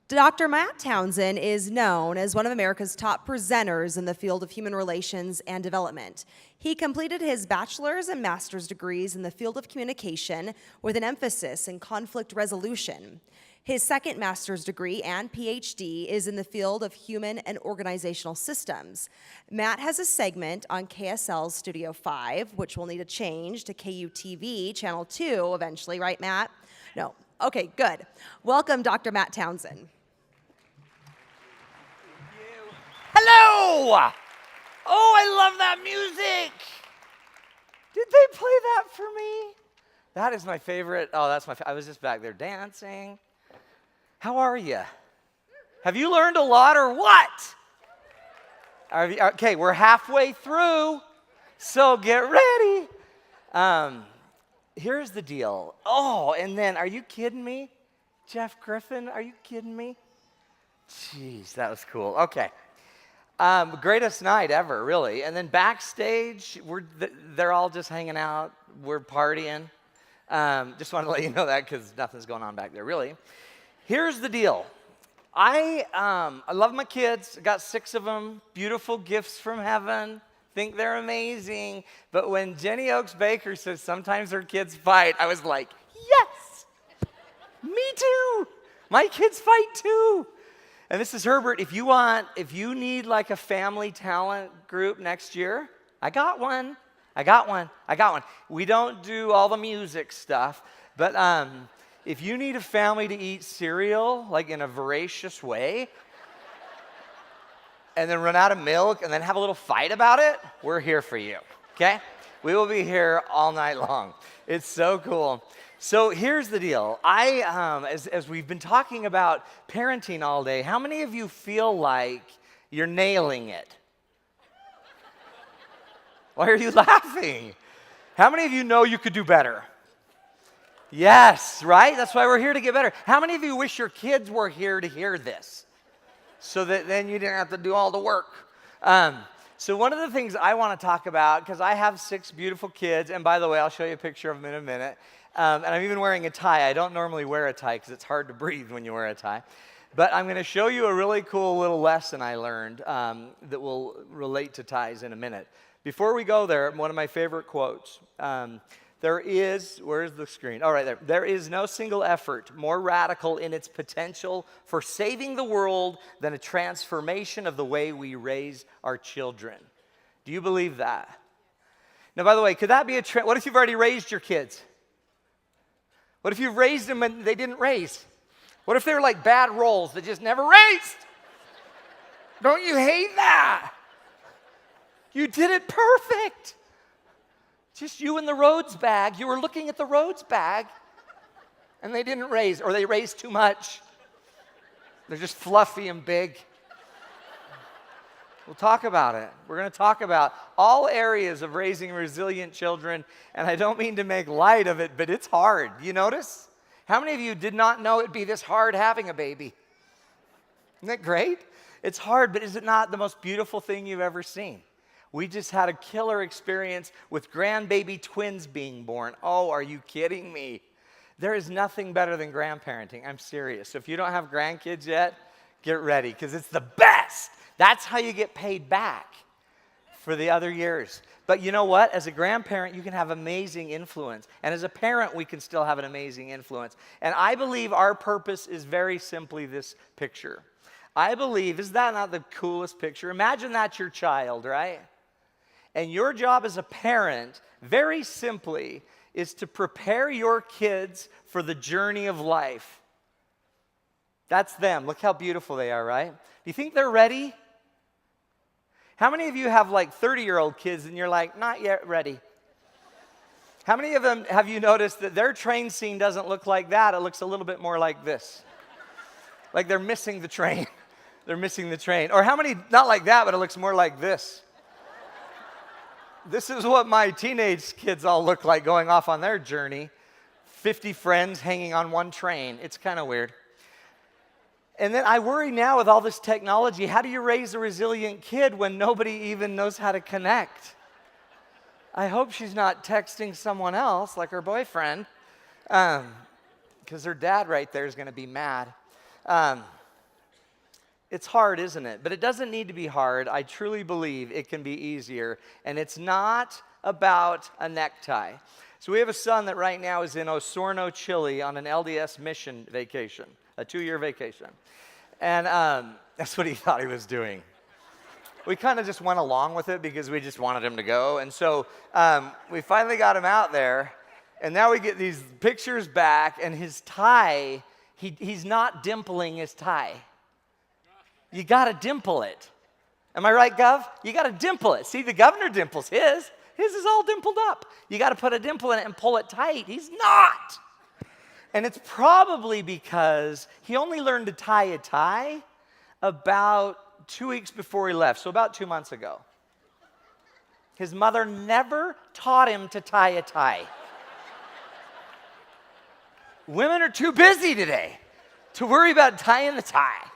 Dr. Matt Townsend is known as one of America's top presenters in the field of human relations and development. He completed his bachelor's and master's degrees in the field of communication with an emphasis in conflict resolution. His second master's degree and PhD is in the field of human and organizational systems. Matt has a segment on KSL's Studio 5, which will need a change to KUTV Channel 2 eventually, right, Matt? No. Okay, good. Welcome, Dr. Matt Townsend. Hello! Oh, I love that music. Did they play that for me? That is my favorite. Oh, that's I was just back there dancing. How are you? Have you learned a lot or what? Okay, we're halfway through, so get ready. Here's the deal. Oh, and then, are you kidding me? Jeff Griffin, are you kidding me? Jeez, that was cool. Okay. Greatest night ever, really. And then backstage, they're all just hanging out. We're partying. Just wanted to let you know that because nothing's going on back there, really. Here's the deal. I love my kids. I got 6 of them. Beautiful gifts from heaven. Think they're amazing. But when Jenny Oaks Baker says sometimes her kids fight, I was like, yes, me too. My kids fight too. And this is Herbert. If you need like a family talent group next year, I got one. We don't do all the music stuff, but if you need a family to eat cereal like in a voracious way, and then run out of milk and then have a little fight about it, we're here for you, okay? We will be here all night long. It's so cool. So here's the deal. As we've been talking about parenting all day, how many of you feel like you're nailing it? Why are you laughing? How many of you know you could do better? Yes, right? That's why we're here to get better. How many of you wish your kids were here to hear this so that then you didn't have to do all the work? So one of the things I want to talk about, because I have 6 beautiful kids, and by the way, I'll show you a picture of them in a minute, and I'm even wearing a tie. I don't normally wear a tie because it's hard to breathe when you wear a tie. But I'm going to show you a really cool little lesson I learned that will relate to ties in a minute. Before we go there, one of my favorite quotes. Where's the screen? Oh, right there. There is no single effort more radical in its potential for saving the world than a transformation of the way we raise our children. Do you believe that? Now, by the way, could that be what if you've already raised your kids? What if you've raised them and they didn't raise? What if they're like bad roles that just never raised? Don't you hate that? You did it perfect. Just you and the Rhodes bag. You were looking at the Rhodes bag, and they didn't raise, or they raised too much. They're just fluffy and big. We'll talk about it. We're going to talk about all areas of raising resilient children, and I don't mean to make light of it, but it's hard. You notice? How many of you did not know it'd be this hard having a baby? Isn't that great? It's hard, but is it not the most beautiful thing you've ever seen? We just had a killer experience with grandbaby twins being born. Oh, are you kidding me? There is nothing better than grandparenting. I'm serious. So if you don't have grandkids yet, get ready because it's the best. That's how you get paid back for the other years. But you know what? As a grandparent, you can have amazing influence. And as a parent, we can still have an amazing influence. And I believe our purpose is very simply this picture. I believe, is that not the coolest picture? Imagine that's your child, right? And your job as a parent, very simply, is to prepare your kids for the journey of life. That's them. Look how beautiful they are, right? Do you think they're ready? How many of you have like 30-year-old kids and you're like, not yet ready? How many of them have you noticed that their train scene doesn't look like that? It looks a little bit more like this. Like they're missing the train. They're missing the train. Or how many, not like that, but it looks more like this. This is what my teenage kids all look like going off on their journey. 50 friends hanging on one train. It's kind of weird. And then I worry now with all this technology, how do you raise a resilient kid when nobody even knows how to connect? I hope she's not texting someone else, like her boyfriend, because her dad right there is going to be mad. It's hard, isn't it? But it doesn't need to be hard. I truly believe it can be easier. And it's not about a necktie. So we have a son that right now is in Osorno, Chile on an LDS mission vacation, a 2-year vacation. And that's what he thought he was doing. We kind of just went along with it because we just wanted him to go. And so we finally got him out there. And now we get these pictures back, and his tie, he's not dimpling his tie. You got to dimple it. Am I right, Gov? You got to dimple it. See, the governor dimples his. His is all dimpled up. You got to put a dimple in it and pull it tight. He's not. And it's probably because he only learned to tie a tie about 2 weeks before he left, so about 2 months ago. His mother never taught him to tie a tie. Women are too busy today to worry about tying the tie.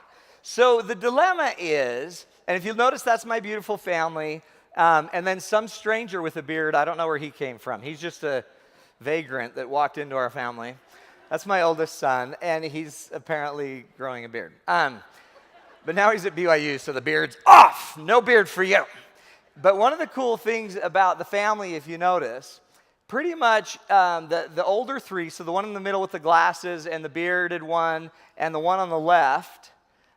So the dilemma is, and if you'll notice, that's my beautiful family, and then some stranger with a beard. I don't know where he came from. He's just a vagrant that walked into our family. That's my oldest son, and he's apparently growing a beard. But now he's at BYU, so the beard's off. No beard for you. But one of the cool things about the family, if you notice, pretty much the older three, so the one in the middle with the glasses and the bearded one and the one on the left,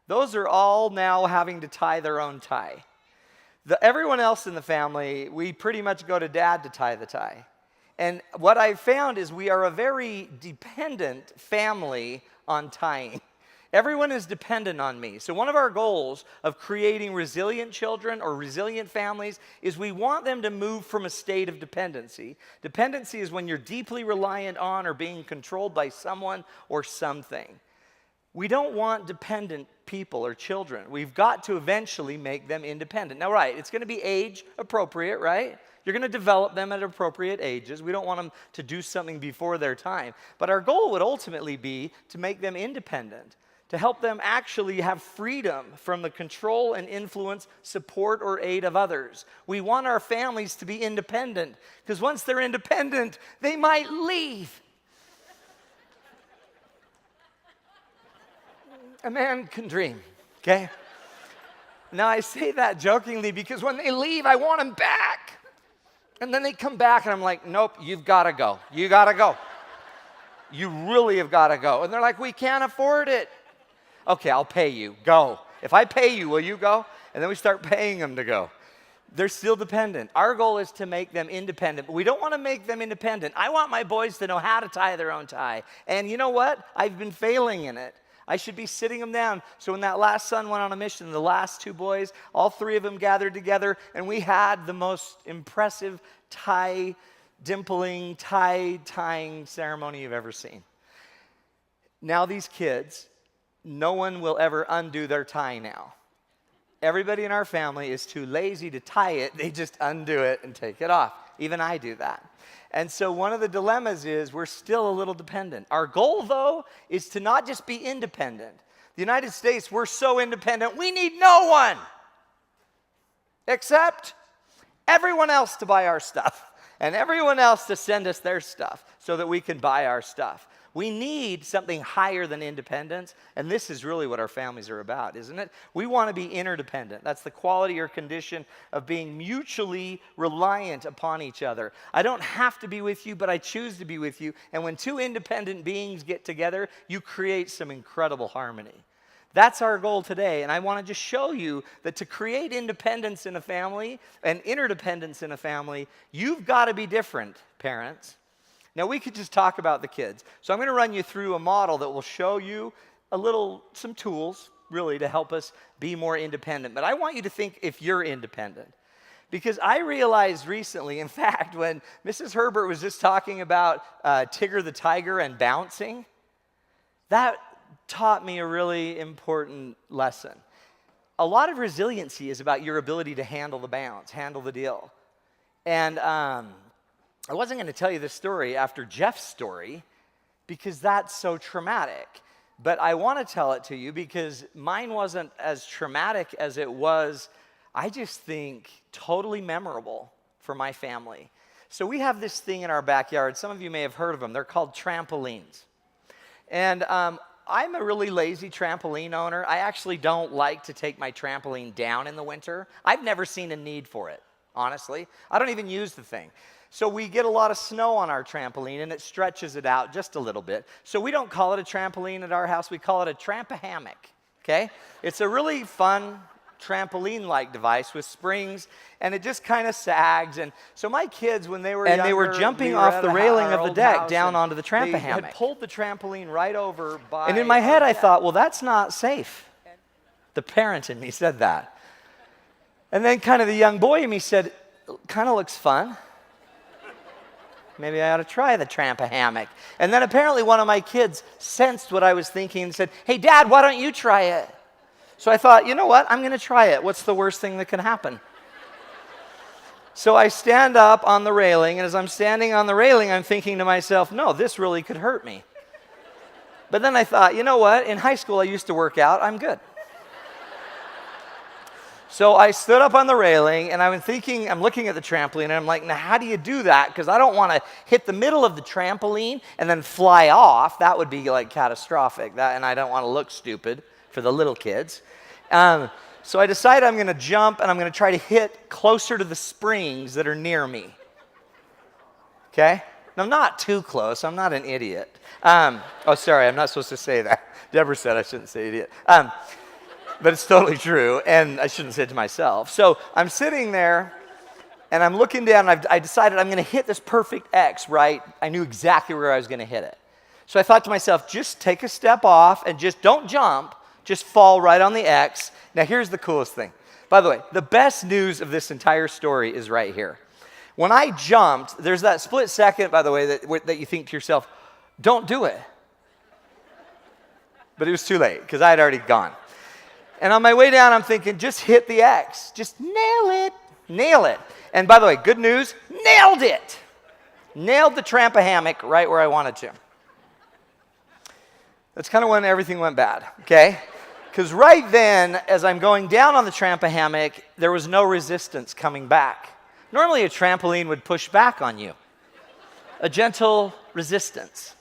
those are all now having to tie their own tie. Everyone else in the family, we pretty much go to dad to tie the tie. And what I've found is we are a very dependent family on tying. Everyone is dependent on me. So one of our goals of creating resilient children or resilient families is we want them to move from a state of dependency. Dependency is when you're deeply reliant on or being controlled by someone or something. We don't want dependent people or children. We've got to eventually make them independent. Now, right, it's going to be age appropriate, right? You're going to develop them at appropriate ages. We don't want them to do something before their time. But our goal would ultimately be to make them independent, to help them actually have freedom from the control and influence, support, or aid of others. We want our families to be independent, because once they're independent, they might leave. A man can dream, okay? Now, I say that jokingly because when they leave, I want them back. And then they come back, and I'm like, nope, you've got to go. You got to go. You really have got to go. And they're like, we can't afford it. Okay, I'll pay you. Go. If I pay you, will you go? And then we start paying them to go. They're still dependent. Our goal is to make them independent, but we don't want to make them independent. I want my boys to know how to tie their own tie. And you know what? I've been failing in it. I should be sitting them down. So when that last son went on a mission, the last 2 boys, all 3 of them gathered together, and we had the most impressive tie dimpling, tie tying ceremony you've ever seen. Now these kids, no one will ever undo their tie now. Everybody in our family is too lazy to tie it. They just undo it and take it off. Even I do that. And so one of the dilemmas is we're still a little dependent. Our goal, though, is to not just be independent. The United States, we're so independent, we need no one except everyone else to buy our stuff and everyone else to send us their stuff so that we can buy our stuff. We need something higher than independence, and this is really what our families are about, isn't it? We want to be interdependent. That's the quality or condition of being mutually reliant upon each other. I don't have to be with you, but I choose to be with you. And when 2 independent beings get together, you create some incredible harmony. That's our goal today, and I want to just show you that to create independence in a family and interdependence in a family, you've got to be different, parents. Now, we could just talk about the kids. So I'm going to run you through a model that will show you some tools, really, to help us be more independent. But I want you to think if you're independent. Because I realized recently, in fact, when Mrs. Herbert was just talking about Tigger the tiger and bouncing, that taught me a really important lesson. A lot of resiliency is about your ability to handle the bounce, handle the deal. And I wasn't going to tell you this story after Jeff's story because that's so traumatic. But I want to tell it to you because mine wasn't as traumatic as it was, I just think, totally memorable for my family. So we have this thing in our backyard. Some of you may have heard of them. They're called trampolines. And I'm a really lazy trampoline owner. I actually don't like to take my trampoline down in the winter. I've never seen a need for it, honestly. I don't even use the thing. So we get a lot of snow on our trampoline, and it stretches it out just a little bit. So we don't call it a trampoline at our house. We call it a tramp-a-hammock, okay? It's a really fun trampoline-like device with springs, and it just kind of sags. And so my kids, when they were younger, they were jumping we were off at the railing of the old deck house, down and onto the they tramp-a-hammock. had pulled the trampoline right over by And in my our head, I deck. thought, well, that's not safe. The parent in me said that. And then kind of the young boy in me said, kind of looks fun. Maybe I ought to try the tramp-a-hammock. And then apparently one of my kids sensed what I was thinking and said, hey, Dad, why don't you try it? So I thought, you know what? I'm going to try it. What's the worst thing that can happen? So I stand up on the railing, and as I'm standing on the railing, I'm thinking to myself, no, this really could hurt me. But then I thought, you know what? In high school, I used to work out. I'm good. So I stood up on the railing, and I'm looking at the trampoline, and I'm like, now how do you do that? Because I don't want to hit the middle of the trampoline and then fly off. That would be like catastrophic, and I don't want to look stupid for the little kids. So I decided I'm going to jump, and I'm going to try to hit closer to the springs that are near me. Okay? Now, not too close. I'm not an idiot. Oh, sorry, I'm not supposed to say that. Deborah said I shouldn't say idiot. But it's totally true, and I shouldn't say it to myself. So I'm sitting there, and I'm looking down, and I decided I'm going to hit this perfect X, right? I knew exactly where I was going to hit it. So I thought to myself, just take a step off, and just don't jump, just fall right on the X. Now, here's the coolest thing. By the way, the best news of this entire story is right here. When I jumped, there's that split second, by the way, that you think to yourself, don't do it. But it was too late, because I had already gone. And on my way down, I'm thinking, just hit the X. Just nail it. Nail it. And by the way, good news, nailed it. Nailed the tramp-a-hammock right where I wanted to. That's kind of when everything went bad, okay? Because right then, as I'm going down on the tramp-a-hammock, there was no resistance coming back. Normally, a trampoline would push back on you. A gentle resistance.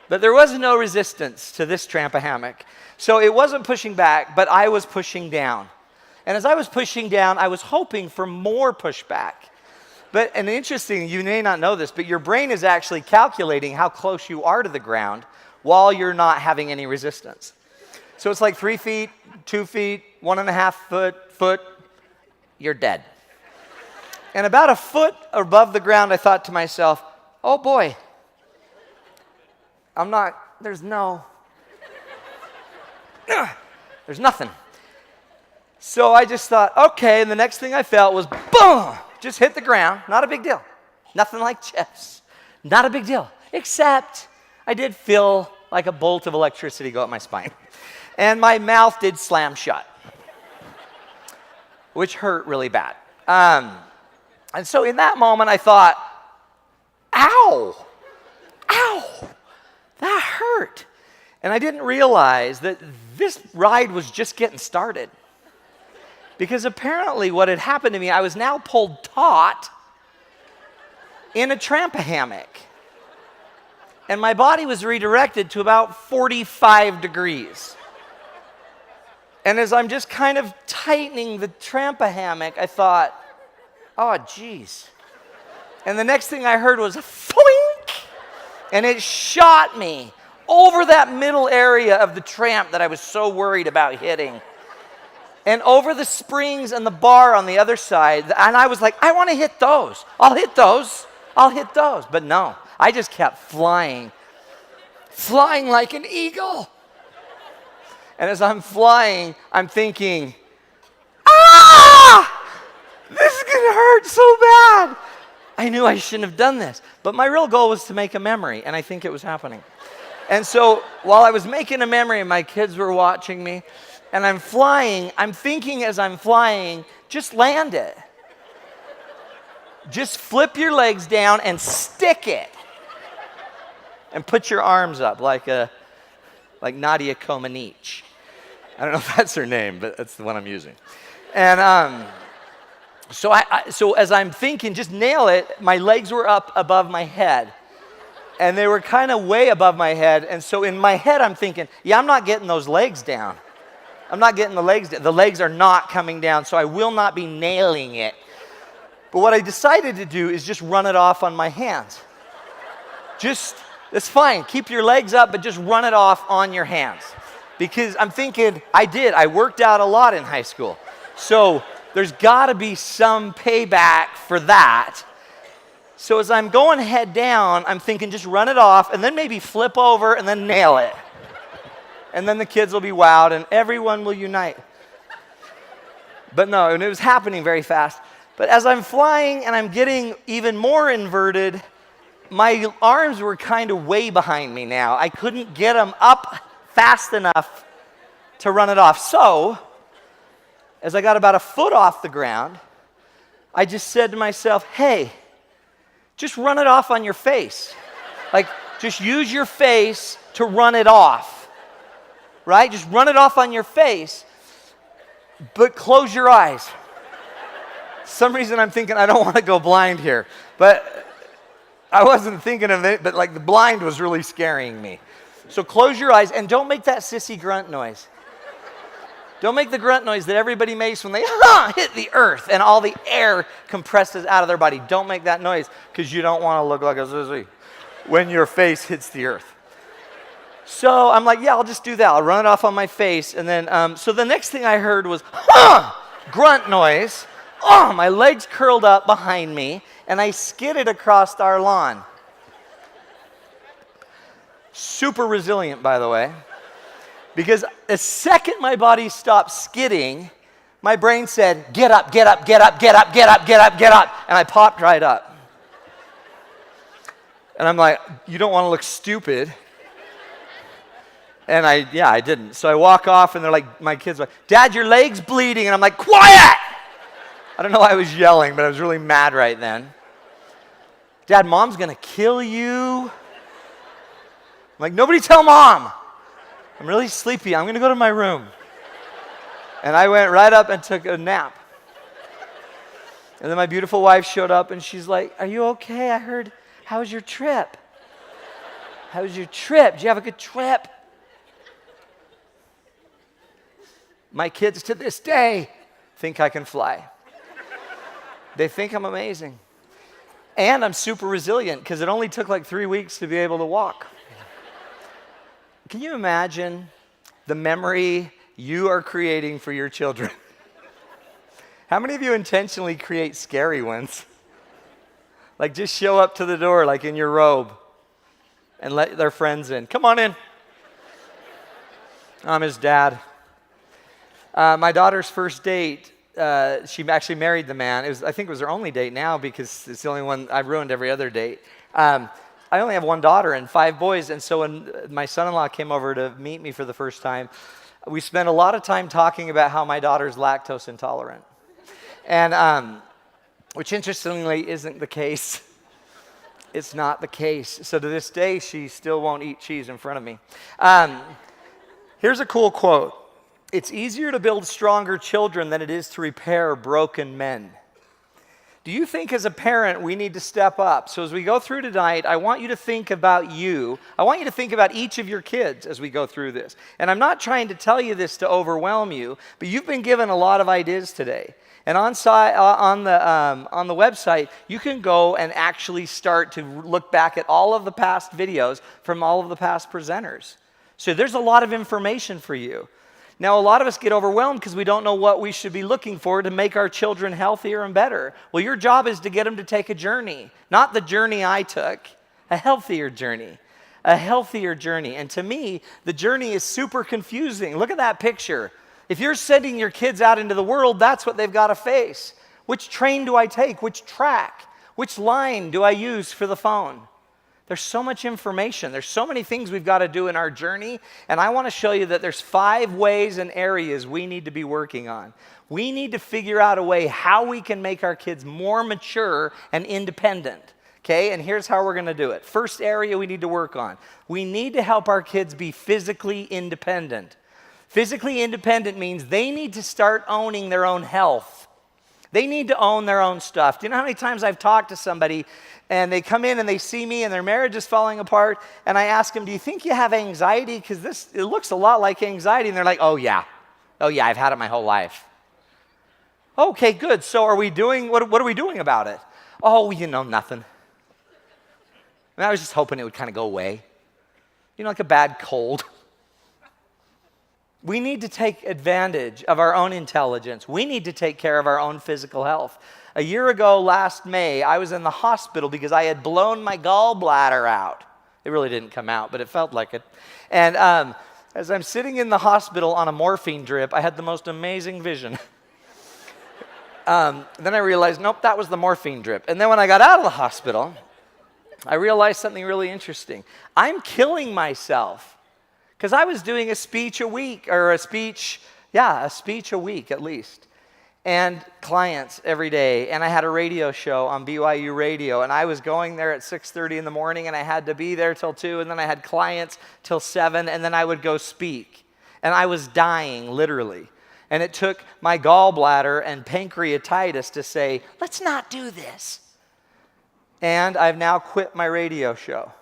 But there was no resistance to this tramp-a-hammock. So it wasn't pushing back, but I was pushing down. And as I was pushing down, I was hoping for more pushback. And interesting, you may not know this, but your brain is actually calculating how close you are to the ground while you're not having any resistance. So it's like 3 feet, 2 feet, 1.5 foot, you're dead. And about a foot above the ground, I thought to myself, oh boy, there's nothing. So I just thought, okay, and the next thing I felt was, boom, just hit the ground. Not a big deal. Nothing like chips. Not a big deal. Except I did feel like a bolt of electricity go up my spine. And my mouth did slam shut, which hurt really bad. And so in that moment, I thought, ow, that hurt. And I didn't realize that this ride was just getting started. Because apparently what had happened to me, I was now pulled taut in a tramp-a-hammock. And my body was redirected to about 45 degrees. And as I'm just kind of tightening the tramp-a-hammock, I thought, oh, geez. And the next thing I heard was a foink, and it shot me over that middle area of the tramp that I was so worried about hitting. And over the springs and the bar on the other side, and I was like, I want to hit those. I'll hit those. But no, I just kept flying like an eagle. And as I'm flying, I'm thinking, this is going to hurt so bad. I knew I shouldn't have done this. But my real goal was to make a memory, and I think it was happening. And so while I was making a memory and my kids were watching me, and I'm flying, I'm thinking as I'm flying, just land it. Just flip your legs down and stick it. And put your arms up like Nadia Comaneci. I don't know if that's her name, but that's the one I'm using. And So as I'm thinking, just nail it, my legs were up above my head. And they were kind of way above my head. And so in my head, I'm thinking, yeah, I'm not getting those legs down. I'm not getting the legs down. The legs are not coming down, so I will not be nailing it. But what I decided to do is just run it off on my hands. It's fine. Keep your legs up, but just run it off on your hands. Because I'm thinking, I worked out a lot in high school. So there's got to be some payback for that. So as I'm going head down, I'm thinking just run it off and then maybe flip over and then nail it. And then the kids will be wowed and everyone will unite. But no, and it was happening very fast. But as I'm flying and I'm getting even more inverted, my arms were kind of way behind me now. I couldn't get them up fast enough to run it off. So, as I got about a foot off the ground, I just said to myself, hey, just run it off on your face. Like, just use your face to run it off. Right? Just run it off on your face, but close your eyes. Some reason I'm thinking I don't want to go blind here, but I wasn't thinking of it, but like the blind was really scaring me. So close your eyes and don't make that sissy grunt noise. Don't make the grunt noise that everybody makes when they hit the earth and all the air compresses out of their body. Don't make that noise because you don't want to look like a sissy when your face hits the earth. So I'm like, yeah, I'll just do that. I'll run it off on my face. And then, so the next thing I heard was, grunt noise. Oh, my legs curled up behind me, and I skidded across our lawn. Super resilient, by the way. Because the second my body stopped skidding, my brain said, get up, get up, get up, get up, get up, get up, get up. And I popped right up. And I'm like, you don't want to look stupid. And I didn't. So I walk off, and they're like, my kids are like, Dad, your leg's bleeding. And I'm like, quiet! I don't know why I was yelling, but I was really mad right then. Dad, Mom's going to kill you. I'm like, nobody tell Mom. I'm really sleepy. I'm going to go to my room. And I went right up and took a nap. And then my beautiful wife showed up, and she's like, are you okay? I heard, how was your trip? How was your trip? Did you have a good trip? My kids to this day think I can fly. They think I'm amazing. And I'm super resilient because it only took like 3 weeks to be able to walk. Can you imagine the memory you are creating for your children? How many of you intentionally create scary ones? Like just show up to the door like in your robe and let their friends in. Come on in. I'm his dad. My daughter's first date, she actually married the man. I think it was her only date now because it's the only one. I've ruined every other date. I only have one daughter and 5 boys, and so when my son-in-law came over to meet me for the first time, we spent a lot of time talking about how my daughter's lactose intolerant, and which interestingly isn't the case. It's not the case. So to this day, she still won't eat cheese in front of me. Here's a cool quote. It's easier to build stronger children than it is to repair broken men. Do you think as a parent we need to step up? So as we go through tonight, I want you to think about you. I want you to think about each of your kids as we go through this. And I'm not trying to tell you this to overwhelm you, but you've been given a lot of ideas today. And on the website, you can go and actually start to look back at all of the past videos from all of the past presenters. So there's a lot of information for you. Now, a lot of us get overwhelmed because we don't know what we should be looking for to make our children healthier and better. Well, your job is to get them to take a journey, not the journey I took, a healthier journey. A healthier journey. And to me, the journey is super confusing. Look at that picture. If you're sending your kids out into the world, that's what they've got to face. Which train do I take? Which track? Which line do I use for the phone? There's so much information. There's so many things we've got to do in our journey, and I want to show you that there's 5 ways and areas we need to be working on. We need to figure out a way how we can make our kids more mature and independent, okay? And here's how we're going to do it. First area we need to work on. We need to help our kids be physically independent. Physically independent means they need to start owning their own health. They need to own their own stuff. Do you know how many times I've talked to somebody and they come in and they see me and their marriage is falling apart, and I ask them, do you think you have anxiety? Because it looks a lot like anxiety. And they're like, oh yeah, I've had it my whole life. Okay, good. So are we doing, what are we doing about it? Oh, nothing. And I was just hoping it would kind of go away. Like a bad cold. We need to take advantage of our own intelligence. We need to take care of our own physical health. A year ago, last May, I was in the hospital because I had blown my gallbladder out. It really didn't come out, but it felt like it. And as I'm sitting in the hospital on a morphine drip, I had the most amazing vision. Then I realized, nope, that was the morphine drip. And then when I got out of the hospital, I realized something really interesting. I'm killing myself because I was doing a speech a week, or a speech a week at least, and clients every day. And I had a radio show on BYU Radio, and I was going there at 6:30 in the morning, and I had to be there till 2, and then I had clients till 7, and then I would go speak. And I was dying, literally. And it took my gallbladder and pancreatitis to say, let's not do this. And I've now quit my radio show.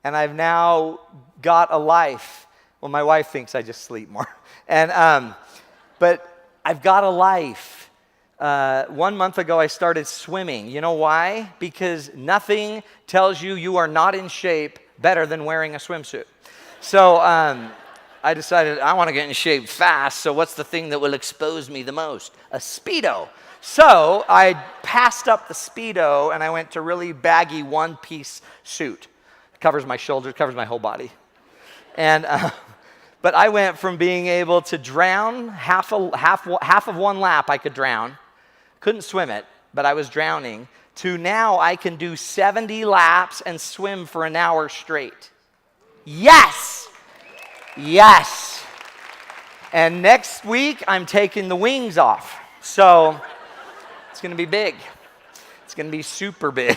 And I've now got a life. Well, my wife thinks I just sleep more. But I've got a life. 1 month ago, I started swimming. You know why? Because nothing tells you are not in shape better than wearing a swimsuit. So I decided I want to get in shape fast, so what's the thing that will expose me the most? A Speedo. So I passed up the Speedo, and I went to really baggy one-piece suit. It covers my shoulders, covers my whole body. And but I went from being able to drown half of one lap I could drown. Couldn't swim it, but I was drowning, to now I can do 70 laps and swim for an hour straight. Yes! Yes. And next week, I'm taking the wings off. So it's going to be big. It's going to be super big.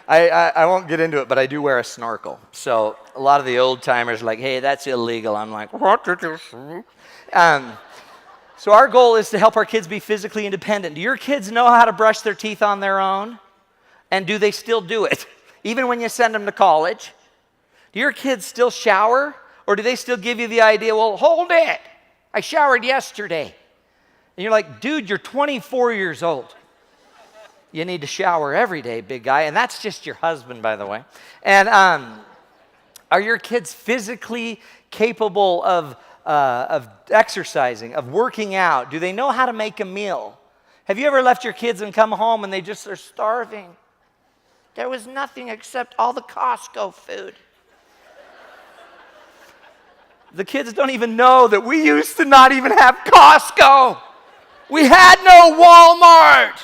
I won't get into it, but I do wear a snorkel. So a lot of the old timers are like, hey, that's illegal. I'm like, what did you say? So our goal is to help our kids be physically independent. Do your kids know how to brush their teeth on their own? And do they still do it? Even when you send them to college? Do your kids still shower? Or do they still give you the idea, well, hold it, I showered yesterday. And you're like, dude, you're 24 years old. You need to shower every day, big guy. And that's just your husband, by the way. And are your kids physically capable of exercising, of working out? Do they know how to make a meal? Have you ever left your kids and come home and they just are starving? There was nothing except all the Costco food. The kids don't even know that we used to not even have Costco. We had no Walmart.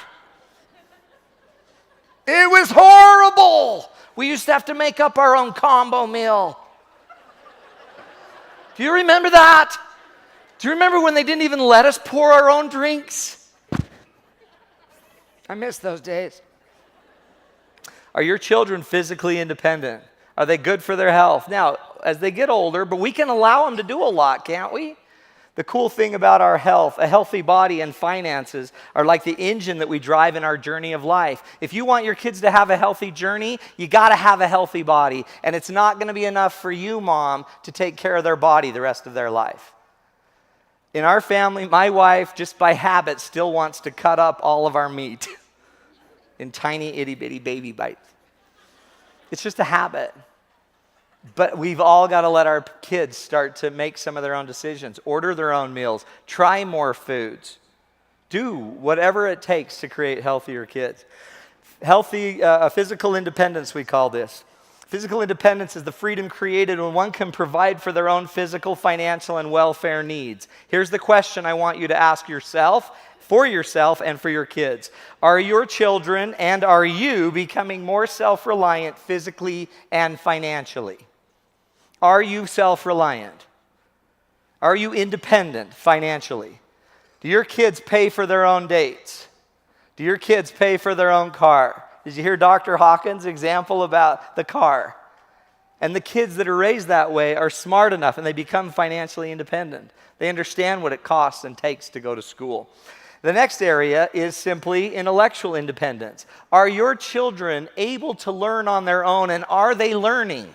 It was horrible. We used to have to make up our own combo meal. Do you remember that? Do you remember when they didn't even let us pour our own drinks? I miss those days. Are your children physically independent? Are they good for their health? Now, as they get older, but we can allow them to do a lot, can't we? The cool thing about our health, a healthy body and finances are like the engine that we drive in our journey of life. If you want your kids to have a healthy journey, you got to have a healthy body. And it's not going to be enough for you, mom, to take care of their body the rest of their life. In our family, my wife, just by habit, still wants to cut up all of our meat in tiny, itty-bitty baby bites. It's just a habit. But we've all got to let our kids start to make some of their own decisions, order their own meals, try more foods, do whatever it takes to create healthier kids. Healthy physical independence, we call this. Physical independence is the freedom created when one can provide for their own physical, financial, and welfare needs. Here's the question I want you to ask yourself, for yourself and for your kids. Are your children and are you becoming more self-reliant physically and financially? Are you self-reliant? Are you independent financially? Do your kids pay for their own dates? Do your kids pay for their own car? Did you hear Dr. Hawkins' example about the car? And the kids that are raised that way are smart enough and they become financially independent. They understand what it costs and takes to go to school. The next area is simply intellectual independence. Are your children able to learn on their own, and are they learning?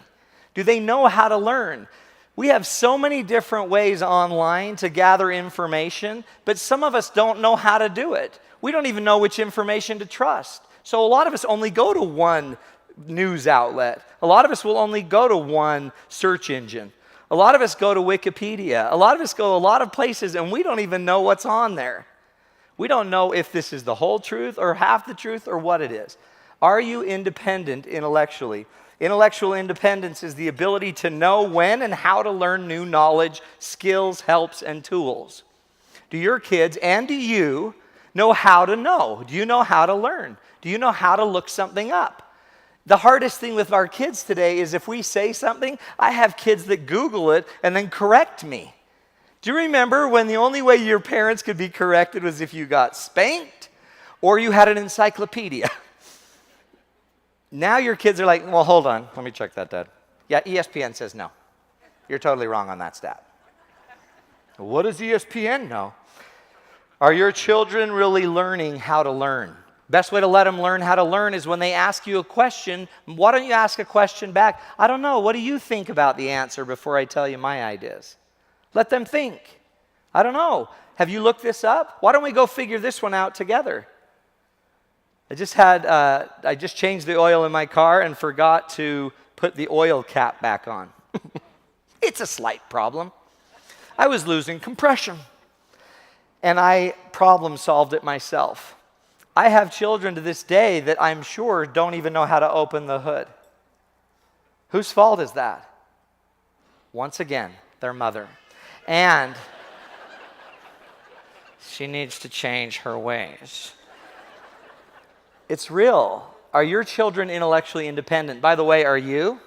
Do they know how to learn? We have so many different ways online to gather information, but some of us don't know how to do it. We don't even know which information to trust. So a lot of us only go to one news outlet. A lot of us will only go to one search engine. A lot of us go to Wikipedia. A lot of us go a lot of places, and we don't even know what's on there. We don't know if this is the whole truth or half the truth or what it is. Are you independent intellectually? Intellectual independence is the ability to know when and how to learn new knowledge, skills, helps, and tools. Do your kids and do you know how to know? Do you know how to learn? Do you know how to look something up? The hardest thing with our kids today is if we say something, I have kids that Google it and then correct me. Do you remember when the only way your parents could be corrected was if you got spanked or you had an encyclopedia? Now your kids are like, well, hold on. Let me check that, Dad. Yeah, ESPN says no. You're totally wrong on that stat. What does ESPN know? Are your children really learning how to learn? Best way to let them learn how to learn is when they ask you a question, why don't you ask a question back? I don't know. What do you think about the answer before I tell you my ideas? Let them think. I don't know. Have you looked this up? Why don't we go figure this one out together? I just changed the oil in my car and forgot to put the oil cap back on. It's a slight problem. I was losing compression, and I problem solved it myself. I have children to this day that I'm sure don't even know how to open the hood. Whose fault is that? Once again, their mother. And she needs to change her ways. It's real. Are your children intellectually independent? By the way, are you?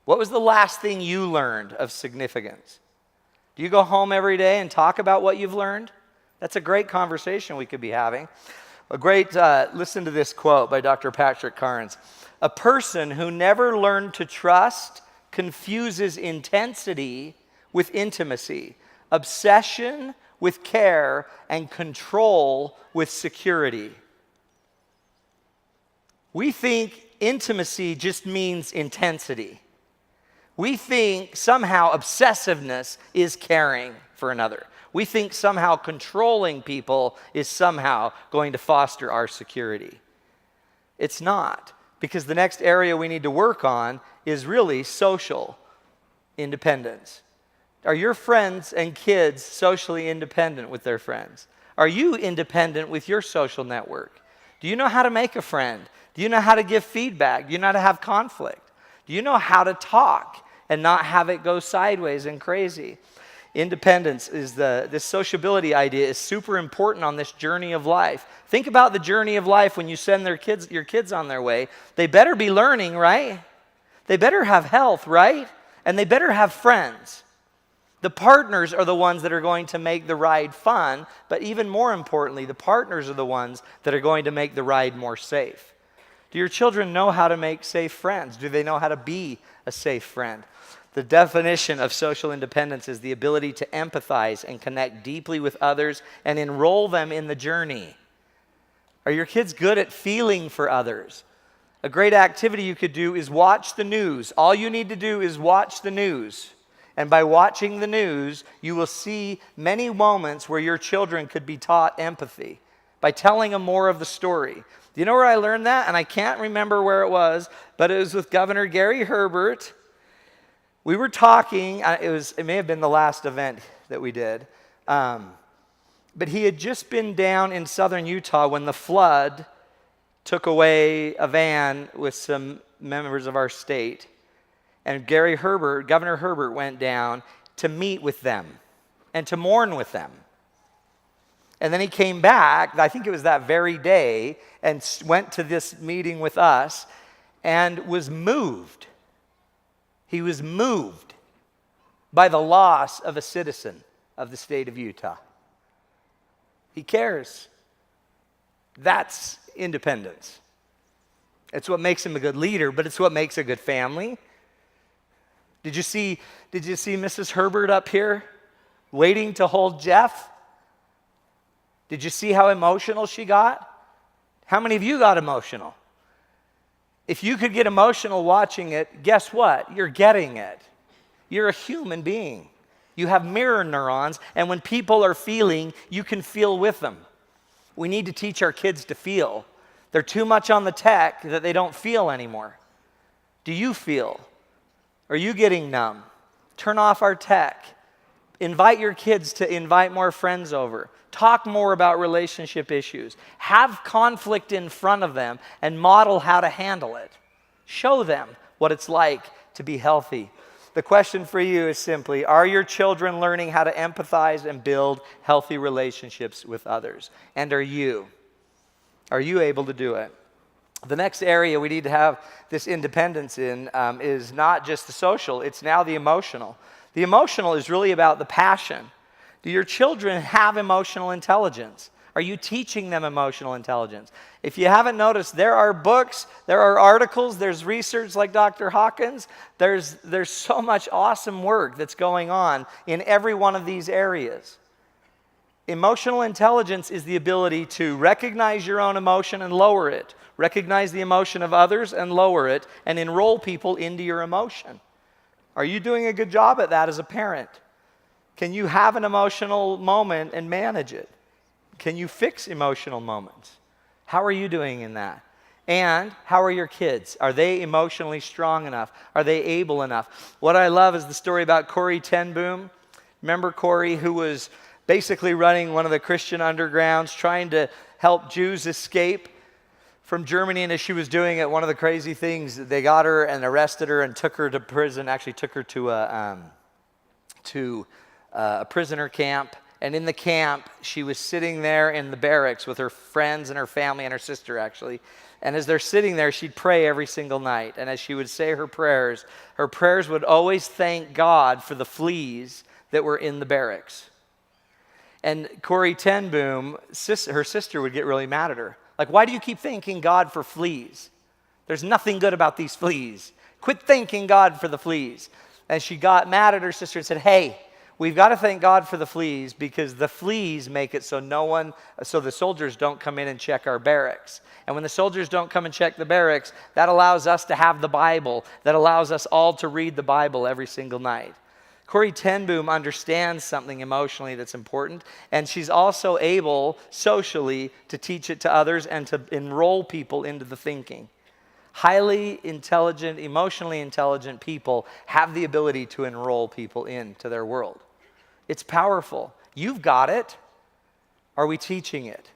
What was the last thing you learned of significance? Do you go home every day and talk about what you've learned? That's a great conversation we could be having. Listen to this quote by Dr. Patrick Carnes. A person who never learned to trust confuses intensity with intimacy, obsession with care, and control with security. We think intimacy just means intensity. We think somehow obsessiveness is caring for another. We think somehow controlling people is somehow going to foster our security. It's not, because the next area we need to work on is really social independence. Are your friends and kids socially independent with their friends? Are you independent with your social network? Do you know how to make a friend? Do you know how to give feedback? Do you know how to have conflict? Do you know how to talk and not have it go sideways and crazy? Independence is this sociability idea is super important on this journey of life. Think about the journey of life when you send your kids on their way. They better be learning, right? They better have health, right? And they better have friends. The partners are the ones that are going to make the ride fun, but even more importantly, the partners are the ones that are going to make the ride more safe. Do your children know how to make safe friends? Do they know how to be a safe friend? The definition of social independence is the ability to empathize and connect deeply with others and enroll them in the journey. Are your kids good at feeling for others? A great activity you could do is watch the news. All you need to do is watch the news. And by watching the news, you will see many moments where your children could be taught empathy by telling them more of the story. Do you know where I learned that? And I can't remember where it was, but it was with Governor Gary Herbert. We were talking, it may have been the last event that we did, but he had just been down in southern Utah when the flood took away a van with some members of our state. And Governor Herbert went down to meet with them and to mourn with them. And then he came back, I think it was that very day, and went to this meeting with us and was moved. He was moved by the loss of a citizen of the state of Utah. He cares. That's independence. It's what makes him a good leader, but it's what makes a good family. Did you see Mrs. Herbert up here waiting to hold Jeff? Did you see how emotional she got? How many of you got emotional? If you could get emotional watching it, guess what? You're getting it. You're a human being. You have mirror neurons, and when people are feeling, you can feel with them. We need to teach our kids to feel. They're too much on the tech that they don't feel anymore. Do you feel? Are you getting numb? Turn off our tech. Invite your kids to invite more friends over. Talk more about relationship issues. Have conflict in front of them and model how to handle it. Show them what it's like to be healthy. The question for you is simply, are your children learning how to empathize and build healthy relationships with others? And are you? Are you able to do it? The next area we need to have this independence in is not just the social, it's now the emotional. The emotional is really about the passion. Do your children have emotional intelligence? Are you teaching them emotional intelligence? If you haven't noticed, there are books, there are articles, there's research like Dr. Hawkins. There's so much awesome work that's going on in every one of these areas. Emotional intelligence is the ability to recognize your own emotion and lower it, recognize the emotion of others and lower it, and enroll people into your emotion. Are you doing a good job at that as a parent? Can you have an emotional moment and manage it? Can you fix emotional moments? How are you doing in that? And how are your kids? Are they emotionally strong enough? Are they able enough? What I love is the story about Corrie ten Boom. Remember Corrie, who was basically running one of the Christian undergrounds, trying to help Jews escape from Germany, and as she was doing it, one of the crazy things, they got her and arrested her and took her to prison, actually took her to a prisoner camp. And in the camp, she was sitting there in the barracks with her friends and her family and her sister, actually. And as they're sitting there, she'd pray every single night. And as she would say her prayers would always thank God for the fleas that were in the barracks. And Corrie ten Boom, her sister would get really mad at her. Like, why do you keep thanking God for fleas? There's nothing good about these fleas. Quit thanking God for the fleas. And she got mad at her sister and said, hey, we've got to thank God for the fleas because the fleas make it so the soldiers don't come in and check our barracks. And when the soldiers don't come and check the barracks, that allows us to have the Bible. That allows us all to read the Bible every single night. Corrie ten Boom understands something emotionally that's important, and she's also able socially to teach it to others and to enroll people into the thinking. Highly intelligent, emotionally intelligent people have the ability to enroll people into their world. It's powerful. You've got it. Are we teaching it?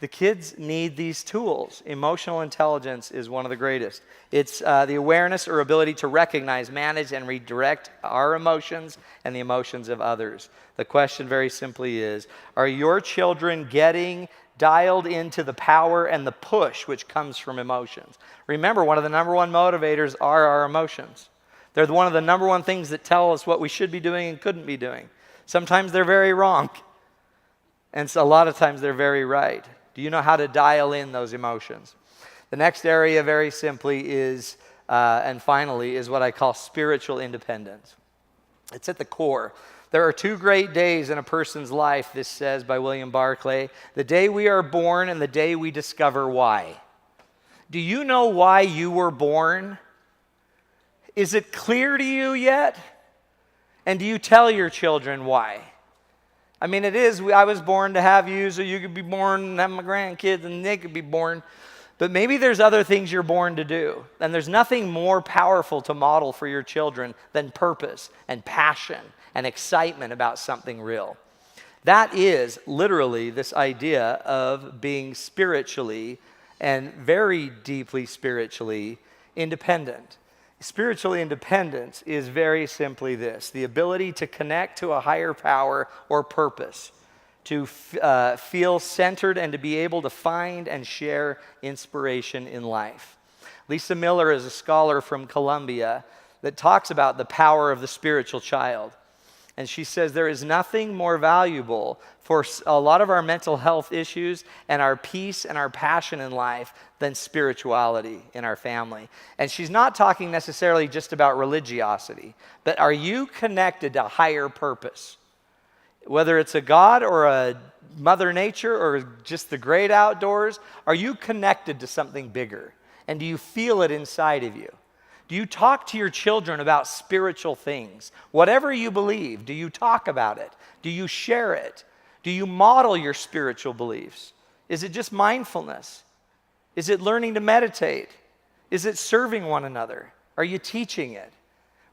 The kids need these tools. Emotional intelligence is one of the greatest. It's the awareness or ability to recognize, manage, and redirect our emotions and the emotions of others. The question very simply is, are your children getting dialed into the power and the push which comes from emotions? Remember, one of the number one motivators are our emotions. They're one of the number one things that tell us what we should be doing and couldn't be doing. Sometimes they're very wrong, and so a lot of times they're very right. Do you know how to dial in those emotions? The next area, very simply, is, and finally, is what I call spiritual independence. It's at the core. There are two great days in a person's life, this says by William Barclay, the day we are born and the day we discover why. Do you know why you were born? Is it clear to you yet? And do you tell your children why? I mean, it is, I was born to have you, so you could be born and have my grandkids, and they could be born. But maybe there's other things you're born to do. And there's nothing more powerful to model for your children than purpose and passion and excitement about something real. That is literally this idea of being spiritually and very deeply spiritually independent. Spiritual independence is very simply this: the ability to connect to a higher power or purpose, to feel centered and to be able to find and share inspiration in life. Lisa Miller is a scholar from Columbia that talks about the power of the spiritual child. And she says there is nothing more valuable for a lot of our mental health issues and our peace and our passion in life than spirituality in our family. And she's not talking necessarily just about religiosity, but are you connected to higher purpose? Whether it's a God or a Mother Nature or just the great outdoors, are you connected to something bigger? And do you feel it inside of you? Do you talk to your children about spiritual things? Whatever you believe, do you talk about it? Do you share it? Do you model your spiritual beliefs? Is it just mindfulness? Is it learning to meditate? Is it serving one another? Are you teaching it?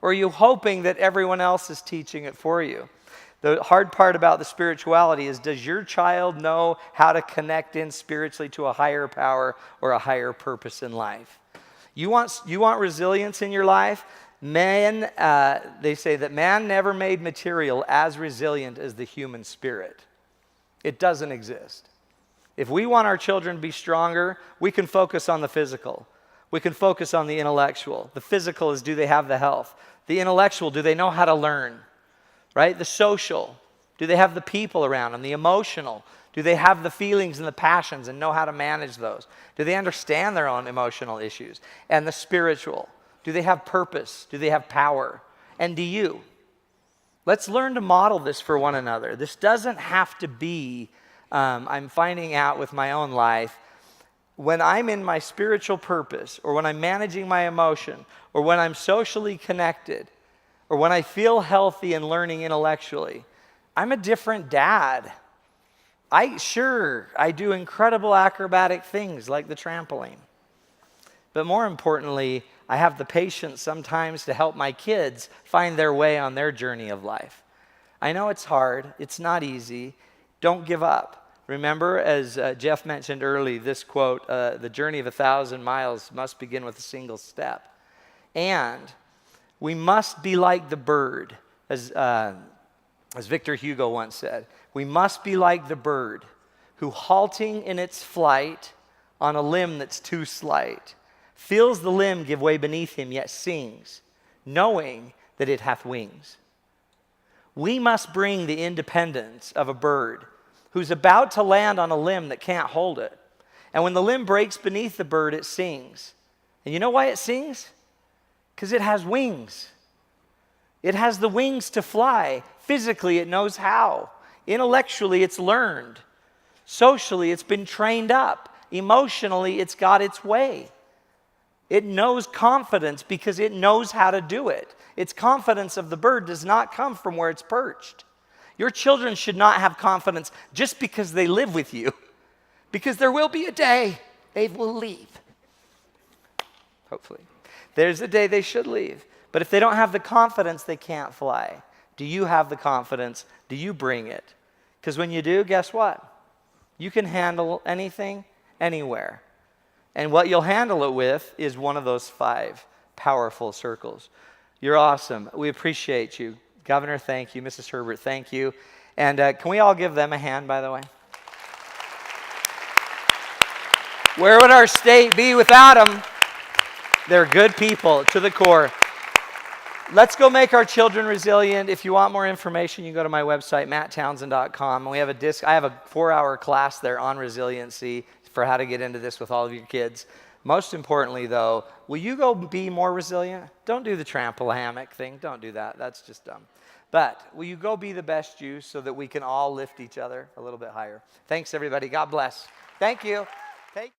Or are you hoping that everyone else is teaching it for you? The hard part about the spirituality is, does your child know how to connect in spiritually to a higher power or a higher purpose in life? You want resilience in your life? Man, they say that man never made material as resilient as the human spirit. It doesn't exist. If we want our children to be stronger, we can focus on the physical. We can focus on the intellectual. The physical is, do they have the health? The intellectual, do they know how to learn? Right? The social, do they have the people around them? The emotional, do they have the feelings and the passions and know how to manage those? Do they understand their own emotional issues? And the spiritual, do they have purpose? Do they have power? And do you? Let's learn to model this for one another. This doesn't have to be, I'm finding out with my own life, when I'm in my spiritual purpose, or when I'm managing my emotion, or when I'm socially connected, or when I feel healthy and learning intellectually, I'm a different dad. I do incredible acrobatic things like the trampoline. But more importantly, I have the patience sometimes to help my kids find their way on their journey of life. I know it's hard. It's not easy. Don't give up. Remember, as Jeff mentioned early, this quote, the journey of 1,000 miles must begin with a single step. And we must be like the bird, as Victor Hugo once said. We must be like the bird who, halting in its flight on a limb that's too slight, feels the limb give way beneath him, yet sings, knowing that it hath wings. We must bring the independence of a bird who's about to land on a limb that can't hold it. And when the limb breaks beneath the bird, it sings. And you know why it sings? Because it has wings. It has the wings to fly. Physically, it knows how. Intellectually, it's learned. Socially, it's been trained up. Emotionally, it's got its way. It knows confidence because it knows how to do it. Its confidence of the bird does not come from where it's perched. Your children should not have confidence just because they live with you, because there will be a day they will leave. Hopefully. There's a day they should leave. But if they don't have the confidence, they can't fly. Do you have the confidence? Do you bring it? Because when you do, guess what? You can handle anything, anywhere. And what you'll handle it with is one of those 5 powerful circles. You're awesome. We appreciate you. Governor, thank you. Mrs. Herbert, thank you. And can we all give them a hand, by the way? Where would our state be without them? They're good people to the core. Let's go make our children resilient. If you want more information, you can go to my website, matttownsend.com. And we have I have a 4-hour class there on resiliency for how to get into this with all of your kids. Most importantly, though, will you go be more resilient? Don't do the trample hammock thing. Don't do that. That's just dumb. But will you go be the best you so that we can all lift each other a little bit higher? Thanks, everybody. God bless. Thank you. Take